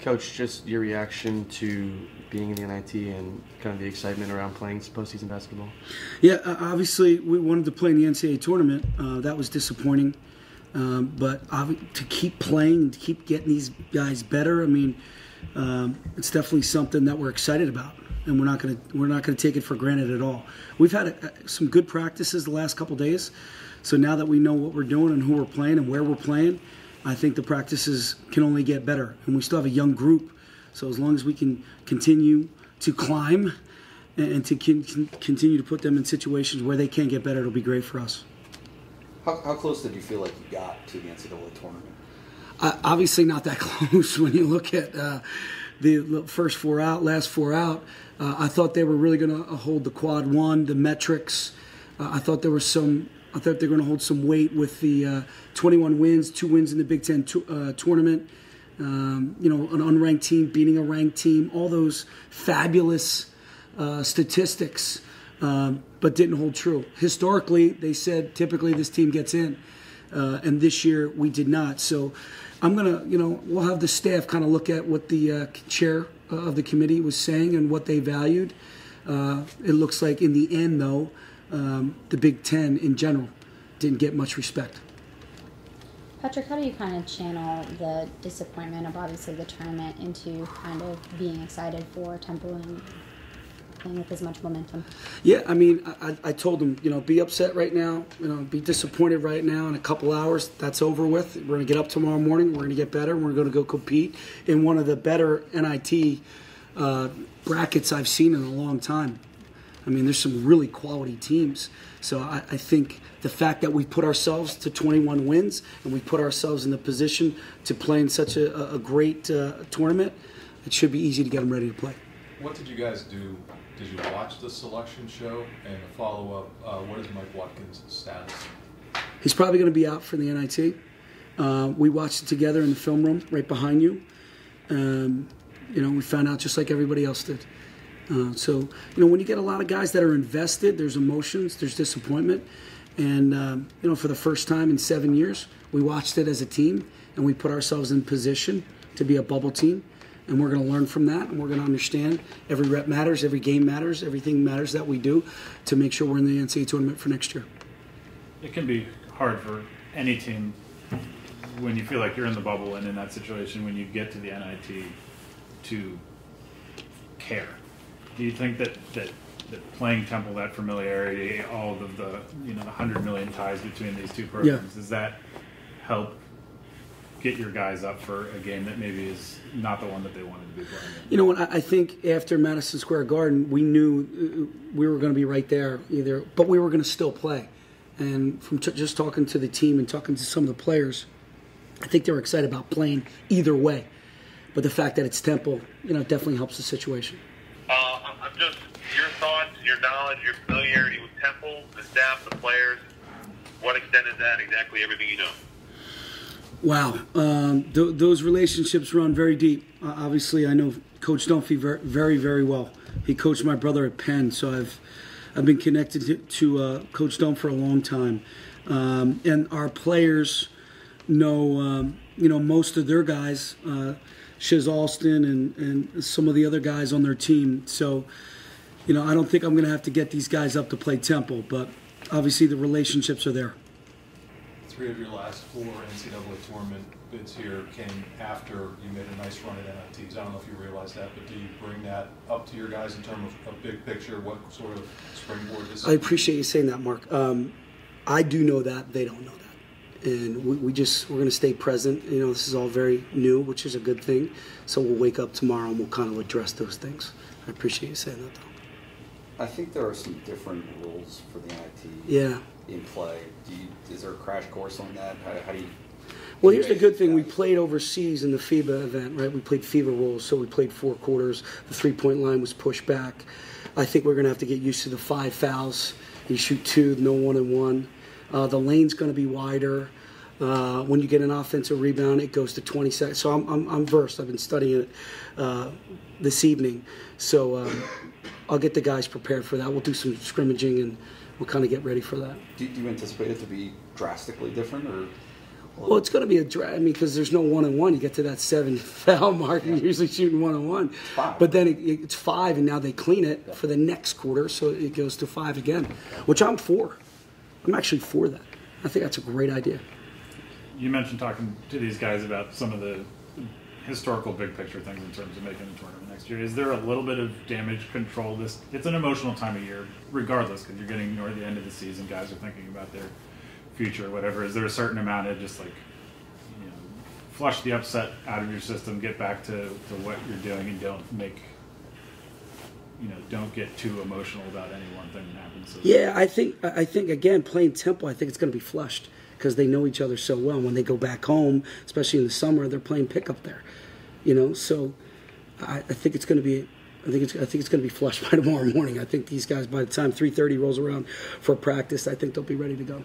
Coach, just your reaction to being in the NIT and kind of the excitement around playing postseason basketball. Yeah, obviously we wanted to play in the NCAA tournament. That was disappointing. But to keep playing, to keep getting these guys better, I mean, it's definitely something that we're excited about, and we're not gonna take it for granted at all. We've had some good practices the last couple days, so now that we know what we're doing and who we're playing and where we're playing, I think the practices can only get better, and we still have a young group. So as long as we can continue to climb and to continue to put them in situations where they can get better, it'll be great for us. How close did you feel like you got to the NCAA tournament? Obviously not that close when you look at the first four out, last four out. I thought they were really going to hold the quad one, the metrics. I thought they were going to hold some weight with the 21 wins, 2 wins in the Big Ten tournament. An unranked team beating a ranked team, all those fabulous statistics, but didn't hold true. Historically, they said typically this team gets in, and this year we did not. So I'm going to, we'll have the staff kind of look at what the chair of the committee was saying and what they valued. It looks like in the end, though, the Big Ten in general didn't get much respect. Patrick, how do you kind of channel the disappointment of obviously the tournament into kind of being excited for Temple and playing with as much momentum? Yeah, I mean, I told them, be upset right now, be disappointed right now. In a couple hours, that's over with. We're going to get up tomorrow morning. We're going to get better. We're going to go compete in one of the better NIT brackets I've seen in a long time. I mean, there's some really quality teams. So I think the fact that we put ourselves to 21 wins and we put ourselves in the position to play in such a great tournament, it should be easy to get them ready to play. What did you guys do? Did you watch the selection show? And a follow-up, what is Mike Watkins' status? He's probably going to be out for the NIT. We watched it together in the film room right behind you. We found out just like everybody else did. So when you get a lot of guys that are invested, there's emotions, there's disappointment. And, for the first time in 7 years, we watched it as a team, and we put ourselves in position to be a bubble team. And we're going to learn from that, and we're going to understand every rep matters, every game matters, everything matters that we do to make sure we're in the NCAA tournament for next year. It can be hard for any team when you feel like you're in the bubble and in that situation when you get to the NIT to care. Do you think that playing Temple, that familiarity, all of the 100 million ties between these two programs, does that help get your guys up for a game that maybe is not the one that they wanted to be playing in? I think after Madison Square Garden, we knew we were going to be right there but we were going to still play. And from just talking to the team and talking to some of the players, I think they were excited about playing either way. But the fact that it's Temple, definitely helps the situation. I'm just, your thoughts, your knowledge, your familiarity with Temple, the staff, the players, what extent is that exactly everything you know? Wow. Those relationships run very deep. Obviously, I know Coach Dunphy very, very well. He coached my brother at Penn, so I've been connected to Coach Dunphy for a long time. And our players know, most of their guys, Shiz Alston and some of the other guys on their team. So, I don't think I'm going to have to get these guys up to play Temple, but obviously the relationships are there. 3 of your last 4 NCAA tournament bids here came after you made a nice run at NITs. I don't know if you realize that, but do you bring that up to your guys in terms of a big picture, what sort of springboard this is? I appreciate you saying that, Mark. I do know that. They don't know that. And we're going to stay present. This is all very new, which is a good thing. So we'll wake up tomorrow and we'll kind of address those things. I appreciate you saying that, though. I think there are some different rules for the NIT in play. Is there a crash course on that? How do you... Well, here's the good thing. We played overseas in the FIBA event, right? We played FIBA rules, so we played 4 quarters. The 3-point line was pushed back. I think we're going to have to get used to the 5 fouls. You shoot 2, no 1-and-1. The lane's going to be wider. When you get an offensive rebound, it goes to 20 seconds. So I'm versed. I've been studying it this evening. So I'll get the guys prepared for that. We'll do some scrimmaging, and we'll kind of get ready for that. Do you anticipate it to be drastically different? Or Well, it's going to be a drag. I mean, because there's no 1-on-1. You get to that 7 foul mark, and you're usually shooting 1-on-1. But then it's 5, and now they clean it for the next quarter, so it goes to 5 again, which I'm for. I'm actually for that. I think that's a great idea. You mentioned talking to these guys about some of the historical big picture things in terms of making the tournament next year. Is there a little bit of damage control? It's an emotional time of year, regardless, because you're getting near the end of the season. Guys are thinking about their future or whatever. Is there a certain amount of just like, you know, flush the upset out of your system, get back to what you're doing, and don't get too emotional about any one thing that happens? So yeah, I think again, playing Temple, I think it's going to be flushed because they know each other so well. When they go back home, especially in the summer, they're playing pickup there. So I think it's going to be. I think it's going to be flushed by tomorrow morning. I think these guys, by the time 3:30 rolls around for practice, I think they'll be ready to go.